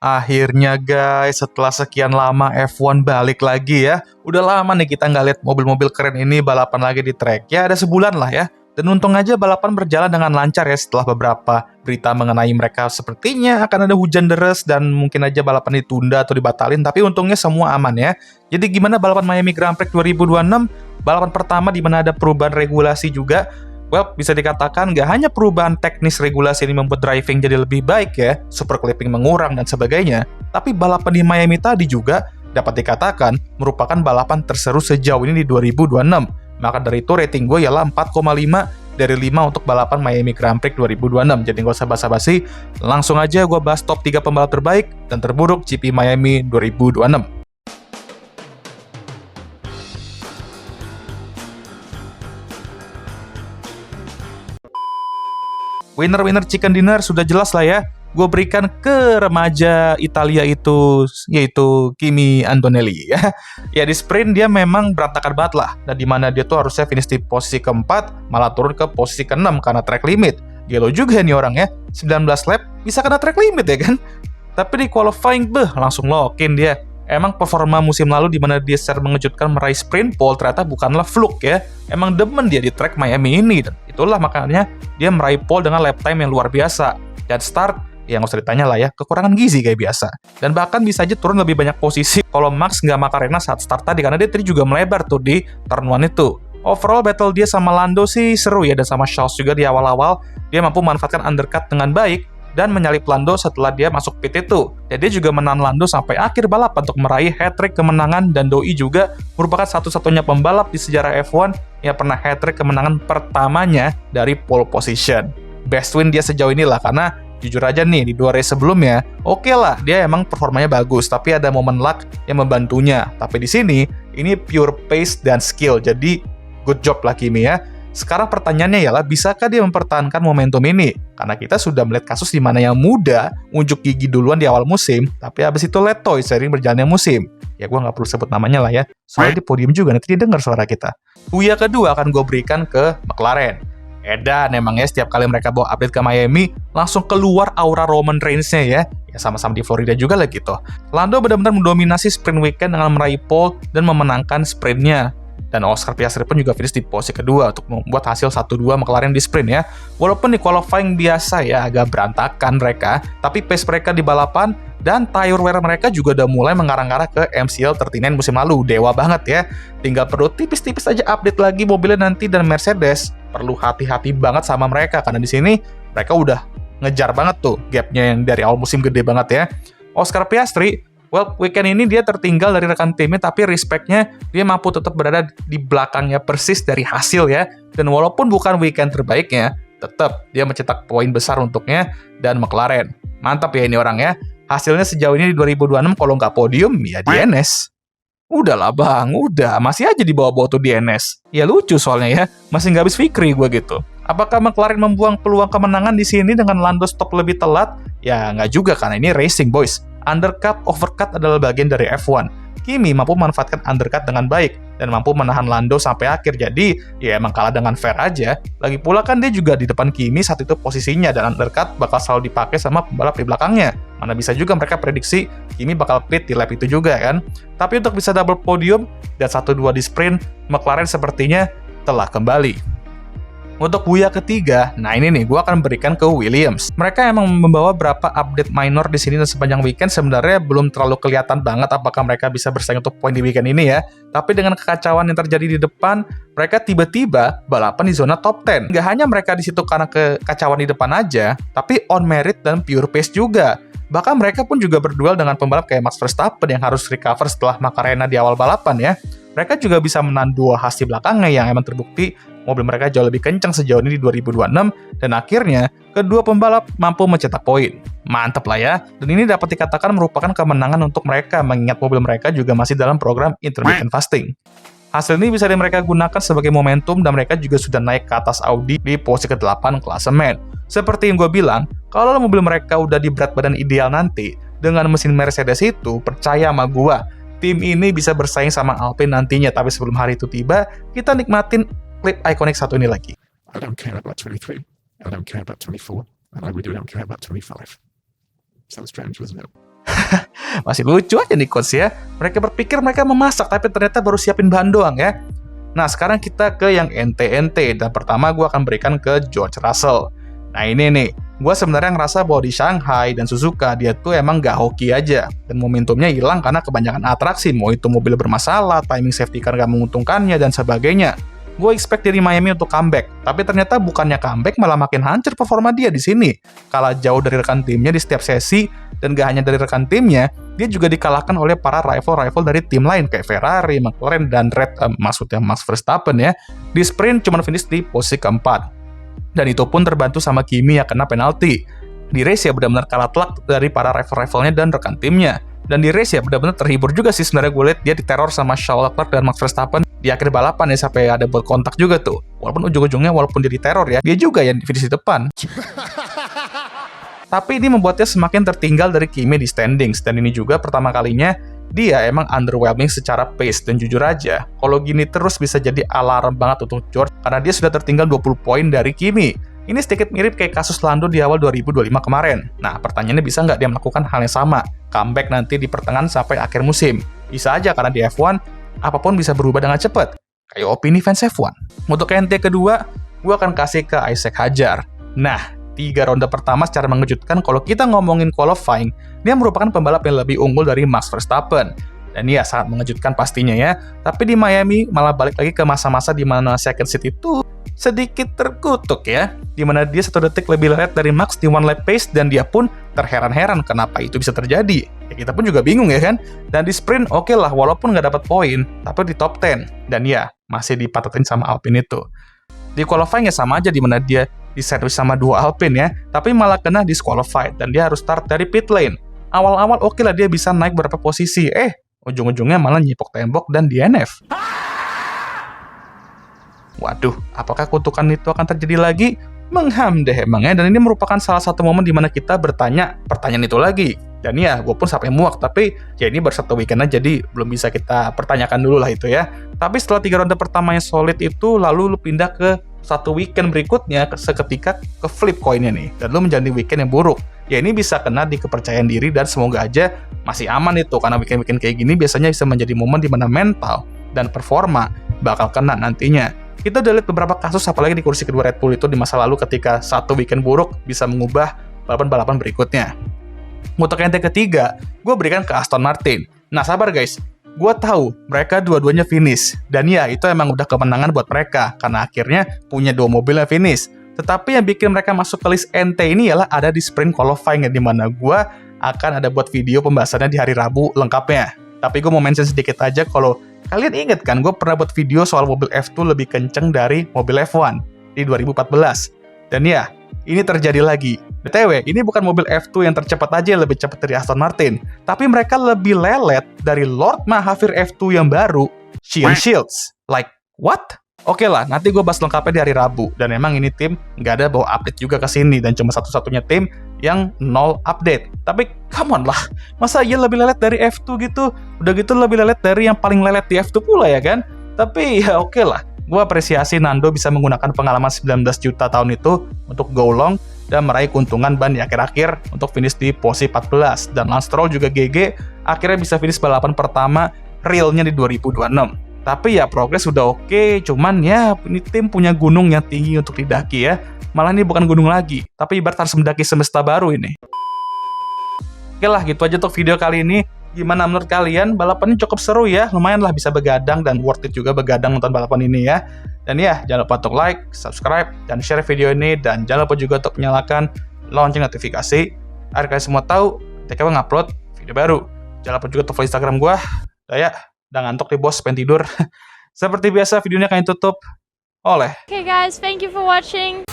Akhirnya guys, setelah sekian lama F1 balik lagi ya. Udah lama nih kita nggak lihat mobil-mobil keren ini balapan lagi di track. Ya ada sebulan lah ya. Dan untung aja balapan berjalan dengan lancar ya setelah beberapa berita mengenai mereka sepertinya akan ada hujan deras dan mungkin aja balapan ditunda atau dibatalin. Tapi untungnya semua aman ya. Jadi gimana balapan Miami Grand Prix 2026? Balapan pertama di mana ada perubahan regulasi juga. Well, bisa dikatakan nggak hanya perubahan teknis regulasi ini membuat driving jadi lebih baik ya, super clipping mengurang dan sebagainya, tapi balapan di Miami tadi juga dapat dikatakan merupakan balapan terseru sejauh ini di 2026. Maka dari itu rating gue ialah 4,5 dari 5 untuk balapan Miami Grand Prix 2026. Jadi nggak usah basa-basi, langsung aja gue bahas top 3 pembalap terbaik dan terburuk GP Miami 2026. Winner chicken dinner sudah jelas lah ya. Gue berikan ke remaja Italia itu, yaitu Kimi Antonelli ya. Ya di sprint dia memang berantakan banget lah. Dan dimana dia tuh harusnya finish di posisi keempat, malah turun ke posisi ke-6 karena track limit. Gelo juga nih orang ya, 19 lap bisa kena track limit ya kan. Tapi di qualifying, langsung lock-in dia. Emang performa musim lalu di mana dia secara mengejutkan meraih sprint pole ternyata bukanlah fluke ya. Emang demen dia di track Miami ini. Dan itulah makanya dia meraih pole dengan lap time yang luar biasa. Dan start, ya nggak usah ditanya lah ya, kekurangan gizi kayak biasa. Dan bahkan bisa aja turun lebih banyak posisi kalau Max nggak Macarena saat start tadi. Karena dia tadi juga melebar tuh di turn 1 itu. Overall battle dia sama Lando sih seru ya. Dan sama Charles juga di awal-awal. Dia mampu memanfaatkan undercut dengan baik dan menyalip Lando setelah dia masuk pit itu. Dan dia juga menahan Lando sampai akhir balapan untuk meraih hat-trick kemenangan, dan Doi juga merupakan satu-satunya pembalap di sejarah F1 yang pernah hat-trick kemenangan pertamanya dari pole position. Best win dia sejauh inilah, karena jujur aja nih, di 2 race sebelumnya, oke lah, dia emang performanya bagus, tapi ada momen luck yang membantunya. Tapi di sini, ini pure pace dan skill, jadi good job lah Kimi ya. Sekarang pertanyaannya ialah, bisakah dia mempertahankan momentum ini? Karena kita sudah melihat kasus di mana yang muda unjuk gigi duluan di awal musim, tapi habis itu letoy sering berjalannya musim. Ya gue nggak perlu sebut namanya lah ya, soalnya di podium juga nanti dia dengar suara kita. Buya kedua akan gue berikan ke McLaren. Edan emangnya setiap kali mereka bawa update ke Miami, langsung keluar aura Roman Reigns-nya ya. Ya sama-sama di Florida juga lah gitu. Lando benar-benar mendominasi sprint weekend dengan meraih pole dan memenangkan sprintnya. Dan Oscar Piastri pun juga finish di posisi kedua untuk membuat hasil 1-2 McLaren di sprint ya. Walaupun di qualifying biasa ya agak berantakan mereka, tapi pace mereka di balapan dan tire wear mereka juga udah mulai mengarah-arah ke MCL 39 musim lalu. Dewa banget ya. Tinggal perlu tipis-tipis aja update lagi mobilnya nanti, dan Mercedes perlu hati-hati banget sama mereka karena di sini mereka udah ngejar banget tuh gapnya yang dari awal musim gede banget ya. Oscar Piastri, well, weekend ini dia tertinggal dari rekan timnya, tapi respect-nya dia mampu tetap berada di belakangnya persis dari hasil ya. Dan walaupun bukan weekend terbaiknya, tetap dia mencetak poin besar untuknya dan McLaren. Mantap ya ini orang ya. Hasilnya sejauh ini di 2026 kalau nggak podium, ya DNS. Udahlah bang, udah. Masih aja dibawa-bawa tuh DNS. Ya lucu soalnya ya, masih nggak habis fikri gue gitu. Apakah McLaren membuang peluang kemenangan di sini dengan Lando stop lebih telat? Ya nggak juga, karena ini racing boys. Undercut, overcut adalah bagian dari F1. Kimi mampu memanfaatkan undercut dengan baik dan mampu menahan Lando sampai akhir. Jadi, ya emang kalah dengan fair aja. Lagi pula kan dia juga di depan Kimi saat itu posisinya, dan undercut bakal selalu dipakai sama pembalap di belakangnya. Mana bisa juga mereka prediksi Kimi bakal pit di lap itu juga kan. Tapi untuk bisa double podium dan 1-2 di sprint, McLaren sepertinya telah kembali. Untuk Buya ketiga, nah ini nih, gue akan berikan ke Williams. Mereka emang membawa beberapa update minor di sini, dan sepanjang weekend sebenarnya belum terlalu kelihatan banget apakah mereka bisa bersaing untuk poin di weekend ini ya. Tapi dengan kekacauan yang terjadi di depan, mereka tiba-tiba balapan di zona top 10. Gak hanya mereka di situ karena kekacauan di depan aja, tapi on merit dan pure pace juga. Bahkan mereka pun juga berduel dengan pembalap kayak Max Verstappen yang harus recover setelah Macarena di awal balapan ya. Mereka juga bisa menahan 2 hasil belakangnya yang emang terbukti mobil mereka jauh lebih kencang sejauh ini di 2026, dan akhirnya kedua pembalap mampu mencetak poin. Mantap lah ya, dan ini dapat dikatakan merupakan kemenangan untuk mereka mengingat mobil mereka juga masih dalam program intermittent fasting. Hasil ini bisa mereka gunakan sebagai momentum, dan mereka juga sudah naik ke atas Audi di posisi ke-8 klasemen. Seperti yang gue bilang, kalau mobil mereka udah di berat badan ideal nanti, dengan mesin Mercedes itu, percaya sama gue, tim ini bisa bersaing sama Alpine nantinya. Tapi sebelum hari itu tiba, kita nikmatin klip ikonik satu ini lagi. I don't care about 23, I don't care about 24, and I really don't care about 25. So strange, wasn't it? Masih lucu aja nih coach ya. Mereka berpikir mereka memasak, tapi ternyata baru siapin bahan doang ya. Nah, sekarang kita ke yang ente-ente. Dan pertama gue akan berikan ke George Russell. Nah ini nih, gue sebenarnya ngerasa bahwa di Shanghai dan Suzuka dia tuh emang gak hoki aja. Dan momentumnya hilang karena kebanyakan atraksi. Mau itu mobil bermasalah, timing safety car gak menguntungkannya, dan sebagainya. Gue expect dari Miami untuk comeback, tapi ternyata bukannya comeback malah makin hancur performa dia di sini. Kalah jauh dari rekan timnya di setiap sesi, dan gak hanya dari rekan timnya, dia juga dikalahkan oleh para rival-rival dari tim lain kayak Ferrari, McLaren, dan maksudnya Max Verstappen ya. Di sprint cuma finish di posisi keempat. Dan itu pun terbantu sama Kimi yang kena penalti. Di race ya benar-benar kalah telak dari para rival-rivalnya dan rekan timnya. Dan di race ya benar-benar terhibur juga sih sebenarnya gue lihat dia diteror sama Charles Leclerc dan Max Verstappen di akhir balapan ya, sampai ada buat kontak juga tuh. Walaupun ujung-ujungnya walaupun dia diteror ya, dia juga yang finish di depan. Tapi ini membuatnya semakin tertinggal dari Kimi di standings, dan ini juga pertama kalinya dia emang underwhelming secara pace. Dan jujur aja, kalau gini terus bisa jadi alarm banget untuk George karena dia sudah tertinggal 20 poin dari Kimi. Ini sedikit mirip kayak kasus Lando di awal 2025 kemarin. Nah, pertanyaannya bisa nggak dia melakukan hal yang sama? Comeback nanti di pertengahan sampai akhir musim? Bisa aja karena di F1, apapun bisa berubah dengan cepat. Kayak opini fans F1. Untuk NT kedua, gue akan kasih ke Isaac Hadjar. Nah, 3 ronde pertama secara mengejutkan kalau kita ngomongin qualifying, dia merupakan pembalap yang lebih unggul dari Max Verstappen. Dan ya sangat mengejutkan pastinya ya. Tapi di Miami malah balik lagi ke masa-masa di mana second seat itu sedikit terkutuk ya. Di mana dia 1 detik lebih lelet dari Max di one lap pace, dan dia pun terheran-heran kenapa itu bisa terjadi. Ya kita pun juga bingung ya kan. Dan di sprint oke lah, walaupun nggak dapat poin, tapi di top 10. Dan ya masih dipatatin sama Alpine itu. Di qualifying ya sama aja, di mana dia diservis sama 2 Alpine ya, tapi malah kena disqualified dan dia harus start dari pit lane. Awal-awal oke lah dia bisa naik berapa posisi, ujung-ujungnya malah nyipok tembok dan DNF. Waduh, apakah kutukan itu akan terjadi lagi? Mengham deh emangnya, dan ini merupakan salah satu momen dimana kita bertanya pertanyaan itu lagi. Dan ya, gue pun sampai muak, tapi ya ini baru 1 weekend aja, jadi belum bisa kita pertanyakan dulu lah itu ya. Tapi setelah 3 ronde pertama yang solid itu, lalu lu pindah ke 1 weekend berikutnya, seketika ke flip coinnya nih, dan lu menjalani weekend yang buruk. Ya ini bisa kena di kepercayaan diri, dan semoga aja masih aman itu, karena weekend-weekend kayak gini biasanya bisa menjadi momen dimana mental dan performa bakal kena nantinya. Kita udah lihat beberapa kasus, apalagi di kursi kedua Red Bull itu di masa lalu, ketika 1 weekend buruk bisa mengubah balapan-balapan berikutnya. Untuk yang ketiga, gue berikan ke Aston Martin. Nah sabar guys, gue tahu mereka dua-duanya finish, dan ya itu emang udah kemenangan buat mereka, karena akhirnya punya 2 mobil yang finish. Tetapi yang bikin mereka masuk ke list NT ini ialah ada di sprint qualifying, di mana gue akan ada buat video pembahasannya di hari Rabu lengkapnya. Tapi gue mau mention sedikit aja, kalau kalian inget kan, gue pernah buat video soal mobil F2 lebih kenceng dari mobil F1 di 2014. Dan ya, ini terjadi lagi. BTW, ini bukan mobil F2 yang tercepat aja yang lebih cepat dari Aston Martin, tapi mereka lebih lelet dari Lord Mahathir F2 yang baru, Sheen Shields. Like, what? Oke lah, nanti gue bahas lengkapnya di hari Rabu. Dan emang ini tim nggak ada bawa update juga ke sini, dan cuma satu-satunya tim yang 0 update. Tapi come on lah, masa iya lebih lelet dari F2 gitu? Udah gitu lebih lelet dari yang paling lelet di F2 pula ya kan? Tapi ya oke lah, gue apresiasi Nando bisa menggunakan pengalaman 19 juta tahun itu untuk go long dan meraih keuntungan ban di akhir-akhir untuk finish di posisi 14. Dan Lance Stroll juga GG, akhirnya bisa finish balapan pertama realnya di 2026. Tapi ya progres udah oke, cuman ya ini tim punya gunung yang tinggi untuk didaki ya. Malah ini bukan gunung lagi, tapi ibarat harus mendaki semesta baru ini. Oke lah, gitu aja untuk video kali ini. Gimana menurut kalian? Balapannya cukup seru ya, lumayan lah bisa begadang, dan worth it juga begadang nonton balapan ini ya. Dan ya, jangan lupa untuk like, subscribe, dan share video ini, dan jangan lupa juga untuk menyalakan lonceng notifikasi agar kalian semua tahu ketika gue ngupload video baru. Jangan lupa juga untuk follow Instagram gue. Udah ngantuk nih bos, pengen tidur. Seperti biasa videonya akan tutup oleh. Okay guys, thank you for watching.